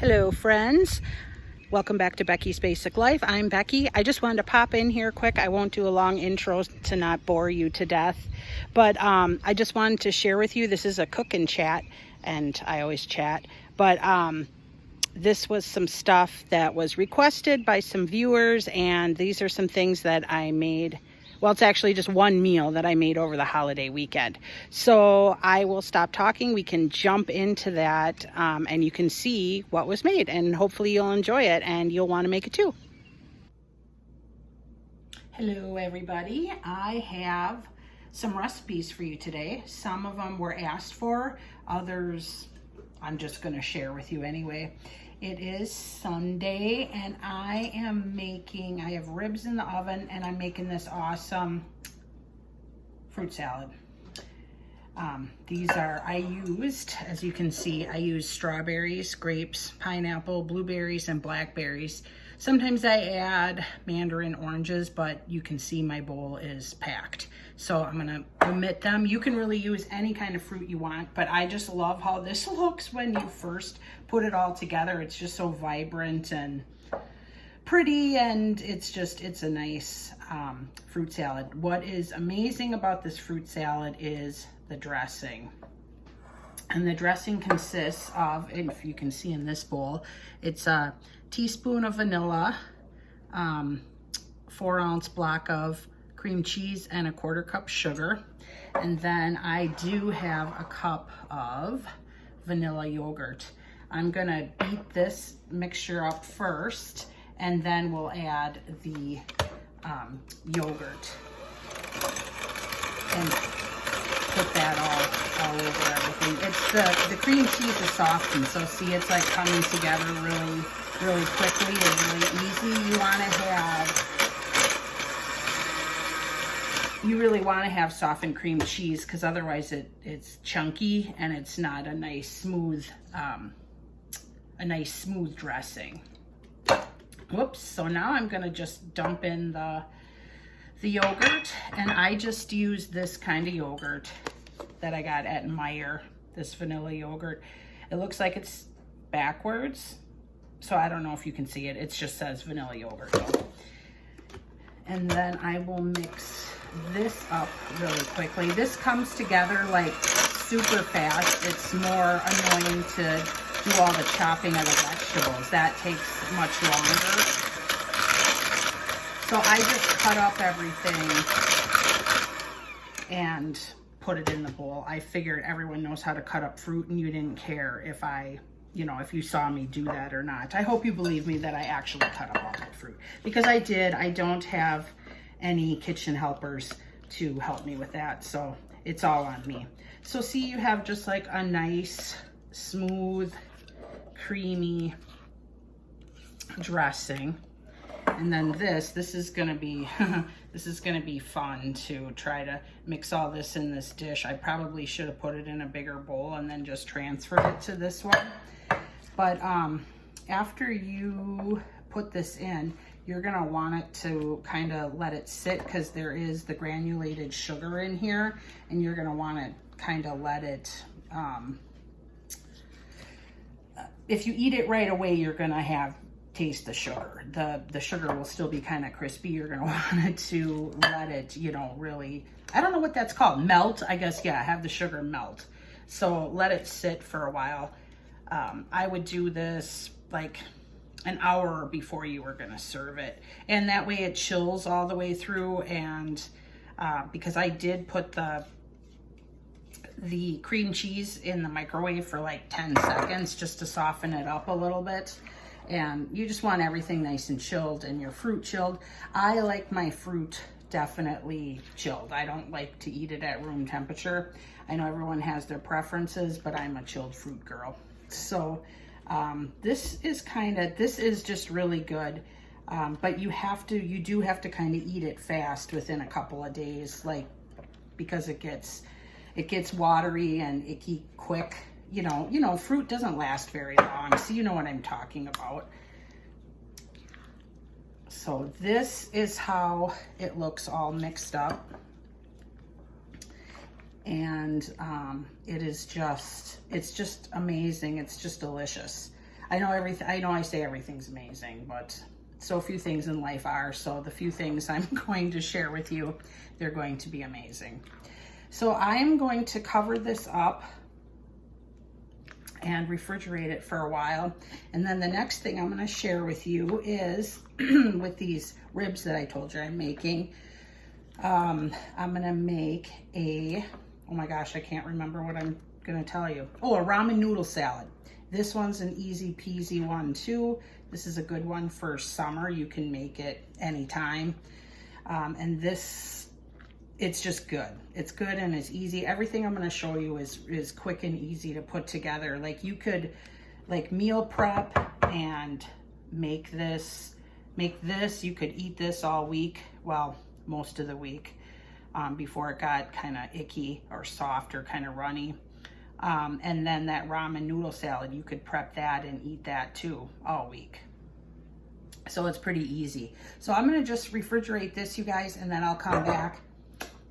Hello friends, welcome back to Becky's Basic Life. I'm Becky. I just wanted to pop in here quick. I won't do a long intro to not bore you to death, but I just wanted to share with you, this is a cook and chat, and I always chat, but this was some stuff that was requested by some viewers, and these are some things that I made. Well, it's actually just one meal that I made over the holiday weekend. So I will stop talking. We can jump into that and you can see what was made, and hopefully you'll enjoy it and you'll want to make it too. Hello everybody. I have some recipes for you today. Some of them were asked for, others I'm just going to share with you anyway. It is Sunday and I have ribs in the oven and I'm making this awesome fruit salad. As you can see, I used strawberries, grapes, pineapple, blueberries, and blackberries. Sometimes I add mandarin oranges, but you can see my bowl is packed. So I'm gonna omit them. You can really use any kind of fruit you want, but I just love how this looks when you first put it all together. It's just so vibrant and pretty, and it's a nice fruit salad. What is amazing about this fruit salad is the dressing. And the dressing consists of, if you can see in this bowl, it's a teaspoon of vanilla, 4-ounce block of cream cheese, and a 1/4 cup sugar. And then I do have a cup of vanilla yogurt. I'm gonna beat this mixture up first, and then we'll add the yogurt and put that all over everything. It's the cream cheese is softened, so see, it's like coming together really quickly and really easy. You really want to have softened cream cheese, because otherwise it's chunky and it's not a nice smooth dressing. Whoops. So now I'm gonna just dump in the yogurt, and I just use this kind of yogurt that I got at Meijer, this vanilla yogurt. It looks like it's backwards, so I don't know if you can see it. It just says vanilla yogurt though. And then I will mix this up really quickly. This comes together like super fast. It's more annoying to do all the chopping of the vegetables. That takes much longer. So I just cut up everything and put it in the bowl. I figured everyone knows how to cut up fruit, and you didn't care if you saw me do that or not. I hope you believe me that I actually cut up all that fruit, because I did. I don't have any kitchen helpers to help me with that, so it's all on me. So see, you have just like a nice, smooth, creamy dressing. And then this is gonna be this is gonna be fun to try to mix all this in this dish. I probably should have put it in a bigger bowl and then just transferred it to this one. But after you put this in, you're gonna want it to kind of let it sit, because there is the granulated sugar in here, and you're gonna want to kind of let it, if you eat it right away, you're gonna taste the sugar. The sugar will still be kind of crispy. You're gonna want it to let it, really, I don't know what that's called, melt, I guess. Yeah, have the sugar melt. So let it sit for a while. I would do this like an hour before you were gonna serve it, and that way it chills all the way through. And because I did put the cream cheese in the microwave for like 10 seconds just to soften it up a little bit, and you just want everything nice and chilled and your fruit chilled. I like my fruit definitely chilled. I don't like to eat it at room temperature. I know everyone has their preferences, but I'm a chilled fruit girl. So this is just really good, but you do have to kind of eat it fast within a couple of days, like, because it gets watery and icky quick. Fruit doesn't last very long, so you know what I'm talking about. So this is how it looks all mixed up. And it's just amazing. It's just delicious. I know I say everything's amazing, but so few things in life are. So the few things I'm going to share with you, they're going to be amazing. So I'm going to cover this up and refrigerate it for a while. And then the next thing I'm going to share with you is with these ribs that I told you I'm making. I'm going to make a, oh my gosh, I can't remember what I'm going to tell you. Oh, a ramen noodle salad. This one's an easy peasy one too. This is a good one for summer. You can make it anytime. And this, it's just good. It's good and it's easy. Everything I'm going to show you is quick and easy to put together. Like you could like meal prep and make this. You could eat this all week. Well, most of the week before it got kind of icky or soft or kind of runny. And then that ramen noodle salad, you could prep that and eat that too all week. So it's pretty easy. So I'm going to just refrigerate this, you guys, and then I'll come back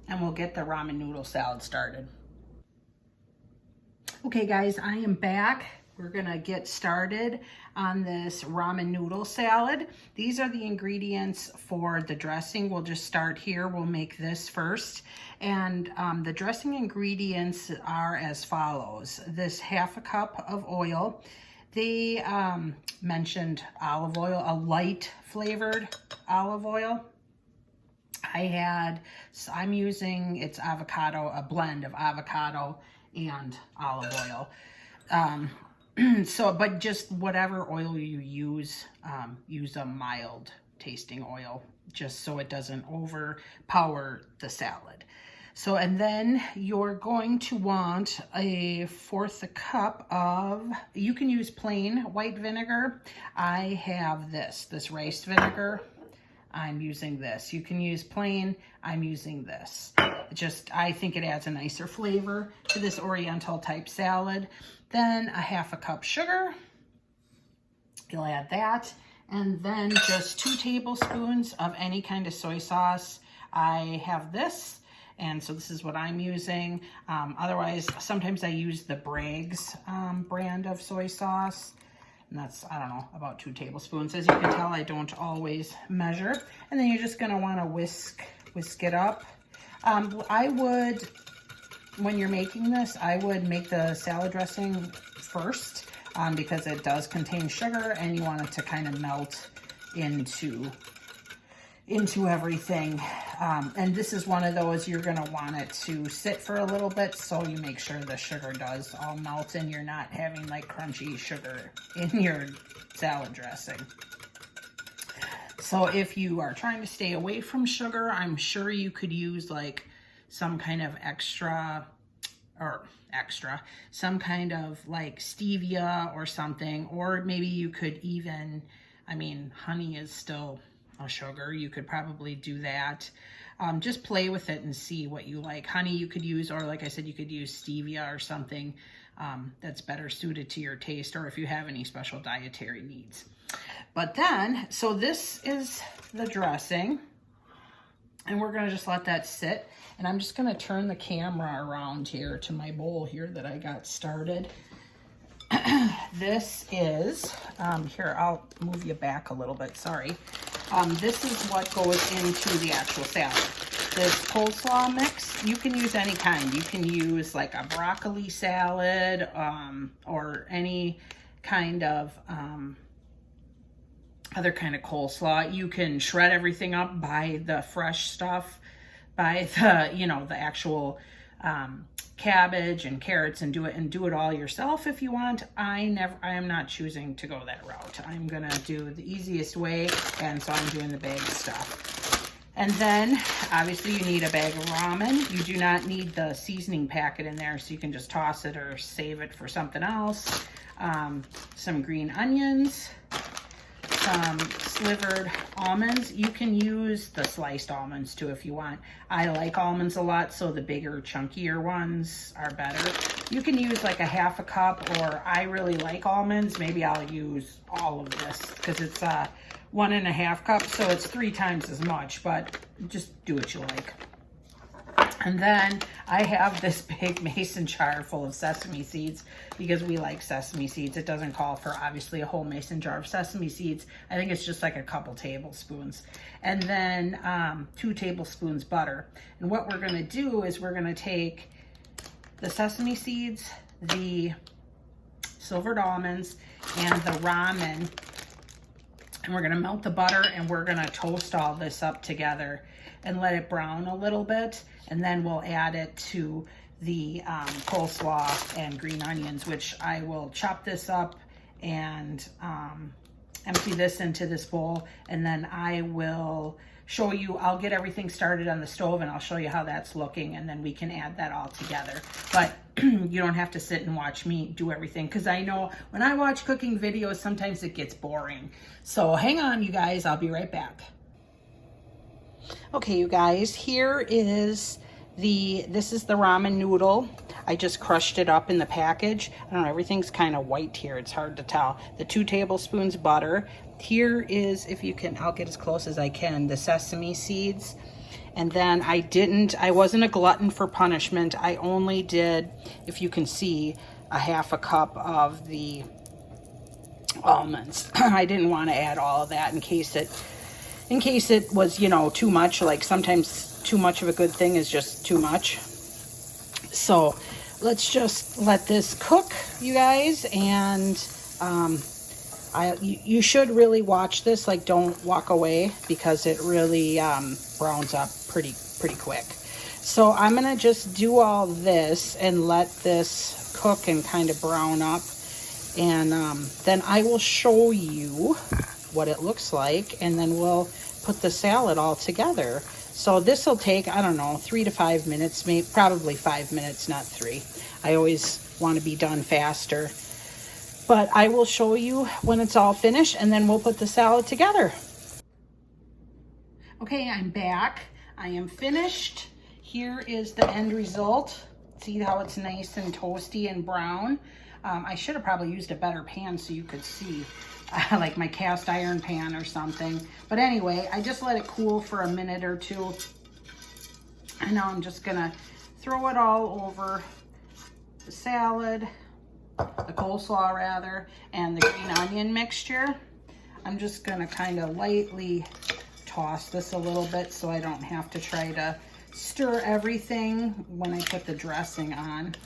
and we'll get the ramen noodle salad started. Okay, guys, I am back. We're going to get started on this ramen noodle salad. These are the ingredients for the dressing. We'll just start here. We'll make this first. And the dressing ingredients are as follows. This half a cup of oil. They mentioned olive oil, a light flavored olive oil. I'm using, it's avocado, a blend of avocado and olive oil. So, but just whatever oil you use a mild tasting oil, just so it doesn't overpower the salad. So, and then you're going to want a 1/4 cup of, you can use plain white vinegar. I have this rice vinegar. I'm using this. You can use plain, I'm using this. I think it adds a nicer flavor to this Oriental type salad. Then a 1/2 cup sugar, you'll add that. And then just 2 tablespoons of any kind of soy sauce. I have this, and so this is what I'm using. Otherwise, sometimes I use the Bragg's brand of soy sauce. And that's, I don't know, about 2 tablespoons. As you can tell, I don't always measure. And then you're just gonna wanna whisk it up. I would, when you're making this, I would make the salad dressing first because it does contain sugar and you want it to kind of melt into everything. And this is one of those you're gonna want it to sit for a little bit so you make sure the sugar does all melt and you're not having like crunchy sugar in your salad dressing. So if you are trying to stay away from sugar, I'm sure you could use like some kind of some kind of like stevia or something, or maybe you could even, I mean, honey is still a sugar. You could probably do that. Just play with it and see what you like. Honey you could use, or like I said, you could use stevia or something that's better suited to your taste, or if you have any special dietary needs. But then, so this is the dressing, and we're gonna just let that sit. And I'm just gonna turn the camera around here to my bowl here that I got started. This is, here, I'll move you back a little bit, sorry. This is what goes into the actual salad. This coleslaw mix, you can use any kind. You can use like a broccoli salad or any kind of other kind of coleslaw. You can shred everything up, buy the fresh stuff, buy the, you know, the actual cabbage and carrots and do it all yourself if you want. I am not choosing to go that route. I'm gonna do the easiest way, and so I'm doing the bag stuff. And then obviously you need a bag of ramen. You do not need the seasoning packet in there, so you can just toss it or save it for something else. Some green onions, some slivered almonds. You can use the sliced almonds too if you want. I like almonds a lot, so the bigger, chunkier ones are better. You can use like a 1/2 cup, or I really like almonds. Maybe I'll use all of this because it's 1 1/2 cups, so it's 3 times as much, but just do what you like. And then I have this big mason jar full of sesame seeds because we like sesame seeds. It doesn't call for obviously a whole mason jar of sesame seeds. I think it's just like a couple tablespoons. And then 2 tablespoons butter. And what we're gonna do is we're gonna take the sesame seeds, the silvered almonds, and the ramen, and we're gonna melt the butter and we're gonna toast all this up together and let it brown a little bit. And then we'll add it to the coleslaw and green onions, which I will chop this up and empty this into this bowl. And then I will show you, I'll get everything started on the stove and I'll show you how that's looking, and then we can add that all together. But you don't have to sit and watch me do everything, because I know when I watch cooking videos, sometimes it gets boring. So hang on, you guys, I'll be right back. Okay, you guys, this is the ramen noodle. I just crushed it up in the package. I don't know, everything's kind of white here. It's hard to tell. The 2 tablespoons butter. Here is, if you can, I'll get as close as I can, the sesame seeds. And then I wasn't a glutton for punishment. I only did, if you can see, a half a cup of the almonds. I didn't want to add all of that in case it was, you know, too much. Like sometimes too much of a good thing is just too much. So let's just let this cook, you guys. And you should really watch this, like don't walk away, because it really browns up pretty quick. So I'm gonna just do all this and let this cook and kind of brown up, and then I will show you what it looks like, and then we'll put the salad all together. So this will take, I don't know, 3 to 5 minutes, maybe probably 5 minutes, not 3. I always want to be done faster. But I will show you when it's all finished, and then we'll put the salad together. Okay, I'm back. I am finished. Here is the end result. See how it's nice and toasty and brown? I should have probably used a better pan so you could see, like my cast iron pan or something. But anyway, I just let it cool for a minute or two. And now I'm just gonna throw it all over the salad, the coleslaw rather, and the green onion mixture. I'm just gonna kind of lightly toss this a little bit so I don't have to try to stir everything when I put the dressing on.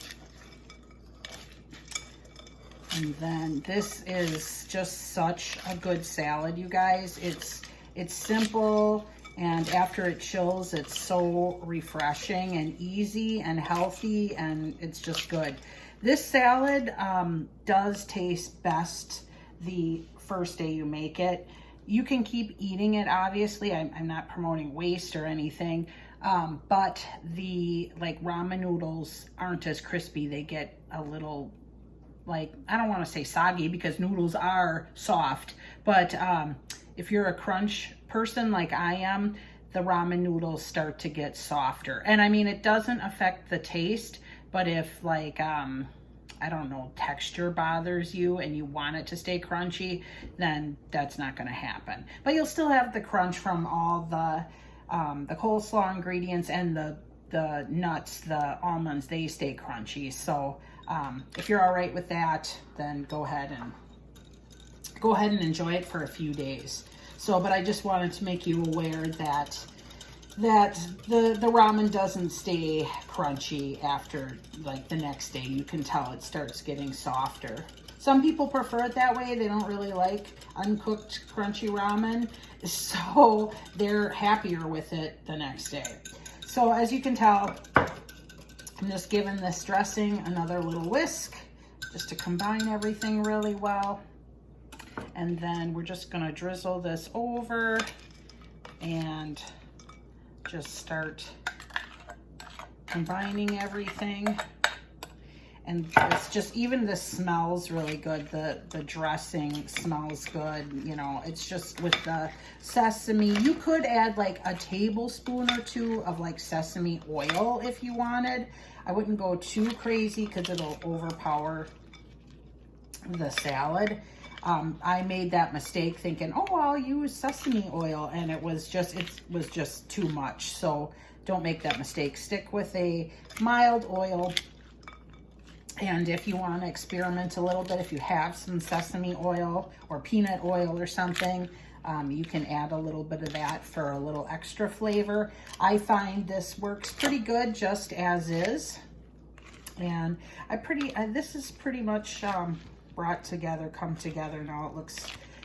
And then this is just such a good salad, you guys. It's simple, and after it chills, it's so refreshing and easy and healthy, and it's just good. This salad does taste best the first day you make it. You can keep eating it, obviously. I'm not promoting waste or anything, but the ramen noodles aren't as crispy. They get a little, like, I don't want to say soggy because noodles are soft, but if you're a crunch person like I am, the ramen noodles start to get softer. And I mean, it doesn't affect the taste, but if like, I don't know, texture bothers you and you want it to stay crunchy, then that's not going to happen. But you'll still have the crunch from all the coleslaw ingredients, and the nuts, the almonds, they stay crunchy. So if you're all right with that, then go ahead and enjoy it for a few days. So, but I just wanted to make you aware that the ramen doesn't stay crunchy after like the next day. You can tell it starts getting softer. Some people prefer it that way. They don't really like uncooked crunchy ramen, so they're happier with it the next day. So as you can tell, I'm just giving this dressing another little whisk just to combine everything really well. And then we're just gonna drizzle this over and just start combining everything. And it's just, even this smells really good. The dressing smells good. You know, it's just with the sesame. You could add like a tablespoon or 2 of like sesame oil if you wanted. I wouldn't go too crazy because it'll overpower the salad. I made that mistake thinking, oh, I'll use sesame oil, and it was just too much. So don't make that mistake. Stick with a mild oil. And if you want to experiment a little bit, if you have some sesame oil or peanut oil or something, you can add a little bit of that for a little extra flavor. I find this works pretty good just as is. And this is pretty much brought together, come together now. It looks,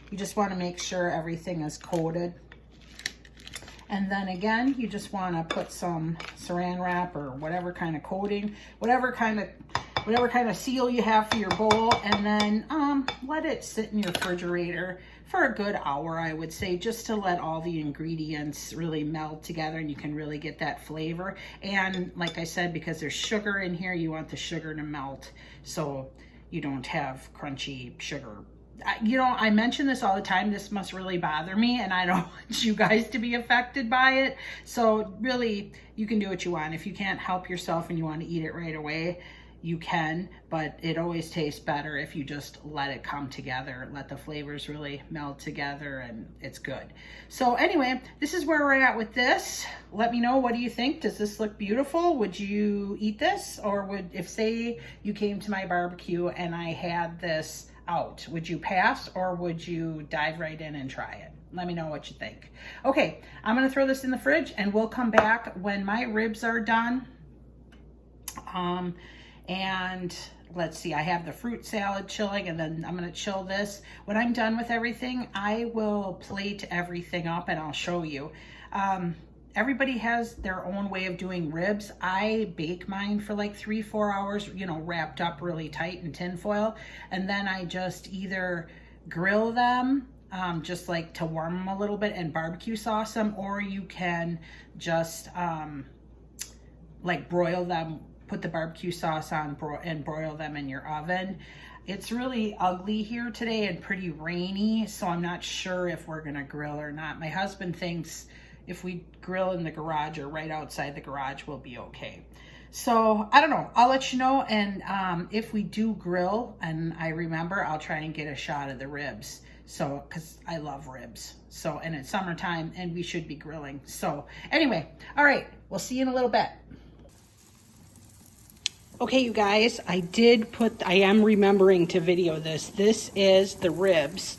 you just want to make sure everything is coated. And then again, you just want to put some saran wrap or whatever kind of coating, whatever kind of seal you have for your bowl, and then let it sit in your refrigerator for a good hour, I would say, just to let all the ingredients really meld together and you can really get that flavor. And like I said, because there's sugar in here, you want the sugar to melt so you don't have crunchy sugar. You know, I mention this all the time. This must really bother me, and I don't want you guys to be affected by it. So really, you can do what you want. If you can't help yourself and you want to eat it right away, you can, but it always tastes better if you just let it come together, let the flavors really meld together, and it's good. So anyway, this is where we're at with this. Let me know, what do you think? Does this look beautiful? Would you eat this? Or if say you came to my barbecue and I had this out, would you pass or would you dive right in and try it? Let me know what you think. Okay, I'm gonna throw this in the fridge and we'll come back when my ribs are done. And let's see, I have the fruit salad chilling, and then I'm gonna chill this. When I'm done with everything, I will plate everything up and I'll show you. Everybody has their own way of doing ribs. I bake mine for like 3-4 hours, you know, wrapped up really tight in tin foil. And then I just either grill them, just like to warm them a little bit, and barbecue sauce them, or you can just like broil them, put the barbecue sauce on and broil them in your oven. It's really ugly here today and pretty rainy, so I'm not sure if we're gonna grill or not. My husband thinks if we grill in the garage or right outside the garage, we'll be okay. So I don't know, I'll let you know. And if we do grill and I remember, I'll try and get a shot of the ribs. So, cause I love ribs. So, and it's summertime and we should be grilling. So anyway, all right, we'll see you in a little bit. Okay, you guys, I am remembering to video this. This is the ribs.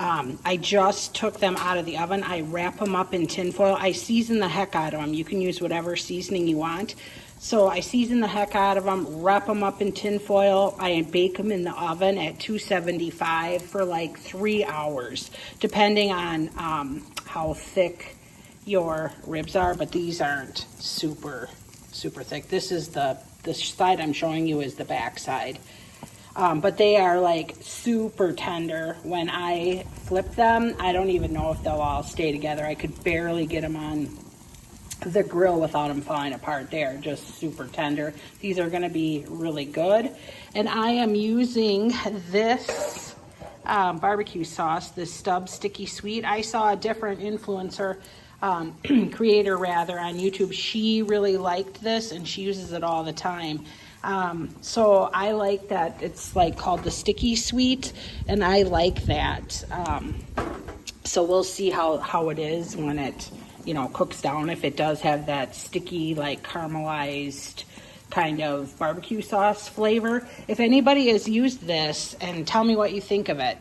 I just took them out of the oven. I wrap them up in tin foil. I season the heck out of them. You can use whatever seasoning you want. So I season the heck out of them, wrap them up in tin foil. I bake them in the oven at 275 for like 3 hours, depending on how thick your ribs are, but these aren't super thick. This is the side I'm showing you is the back side. But they are like super tender. When I flip them, I don't even know if they'll all stay together. I could barely get them on the grill without them falling apart. They are just super tender. These are gonna be really good. And I am using this barbecue sauce, this Stubbs Sticky Sweet. I saw a different influencer, creator rather, on YouTube. She really liked this and she uses it all the time. So I like that it's like called the Sticky Sweet, and I like that. So we'll see how it is when it, you know, cooks down, if it does have that sticky, like caramelized kind of barbecue sauce flavor. If anybody has used this, and tell me what you think of it.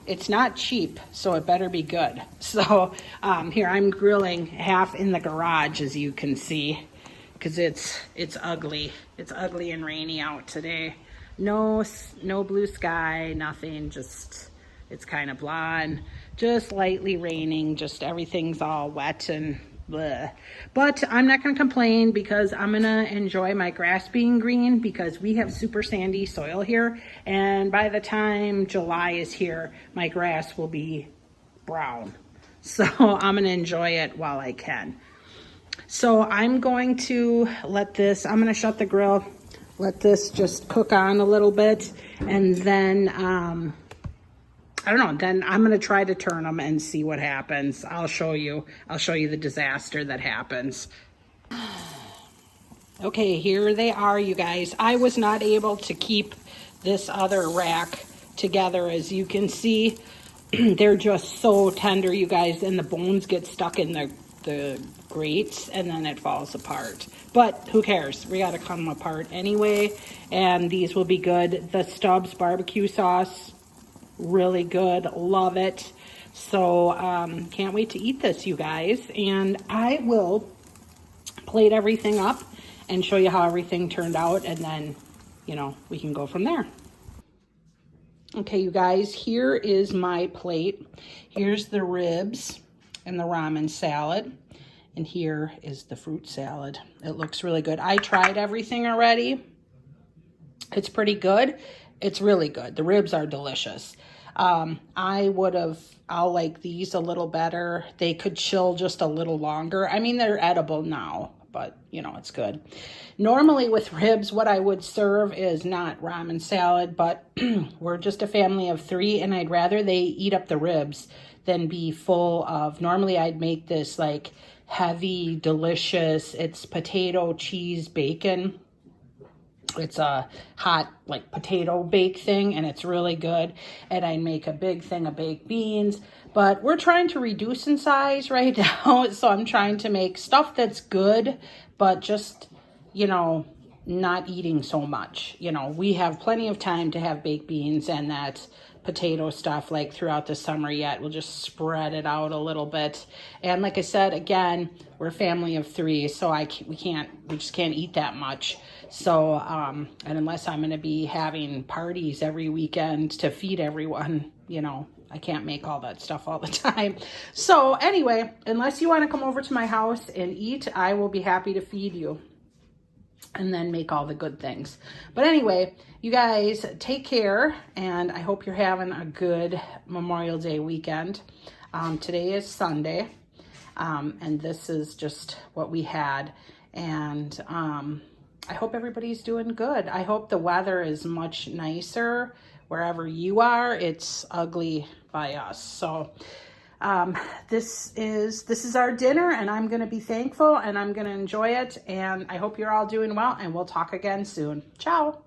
It's not cheap, so it better be good. So here I'm grilling half in the garage, as you can see, because it's ugly. It's ugly and rainy out today. No blue sky, nothing. Just it's kind of blonde, just lightly raining. Just everything's all wet and bleh. But I'm not gonna complain because I'm gonna enjoy my grass being green, because we have super sandy soil here, and by the time July is here, my grass will be brown. So I'm gonna enjoy it while I can. So I'm going to I'm gonna shut the grill, let this just cook on a little bit, and then I don't know, then I'm gonna try to turn them and see what happens. I'll show you the disaster that happens. Okay, here they are, you guys. I was not able to keep this other rack together, as you can see. They're just so tender, you guys, and the bones get stuck in the grates and then it falls apart. But who cares? We got to cut them apart anyway. And these will be good. The Stubbs barbecue sauce, really good. Love it. So can't wait to eat this, you guys. And I will plate everything up and show you how everything turned out. And then, you know, we can go from there. Okay, you guys, here is my plate. Here's the ribs and the ramen salad. And here is the fruit salad. It looks really good. I tried everything already. It's pretty good. It's really good. The ribs are delicious. I'll like these a little better. They could chill just a little longer. I mean, they're edible now, but you know, it's good. Normally with ribs, what I would serve is not ramen salad, but we're just a family of 3 and I'd rather they eat up the ribs than be full of, normally I'd make this like heavy, delicious, it's potato, cheese, bacon. It's a hot like potato bake thing and it's really good. And I make a big thing of baked beans, but we're trying to reduce in size right now. So I'm trying to make stuff that's good, but just, you know, not eating so much. You know, we have plenty of time to have baked beans and that potato stuff like throughout the summer yet. We'll just spread it out a little bit. And like I said, again, we're a family of 3, so we just can't eat that much. So, and unless I'm going to be having parties every weekend to feed everyone, you know, I can't make all that stuff all the time. So anyway, unless you want to come over to my house and eat, I will be happy to feed you and then make all the good things. But anyway, you guys take care, and I hope you're having a good Memorial Day weekend. Today is Sunday, and this is just what we had. And I hope everybody's doing good. I hope the weather is much nicer wherever you are. It's ugly by us. So this is our dinner, and I'm going to be thankful and I'm going to enjoy it. And I hope you're all doing well, and we'll talk again soon. Ciao.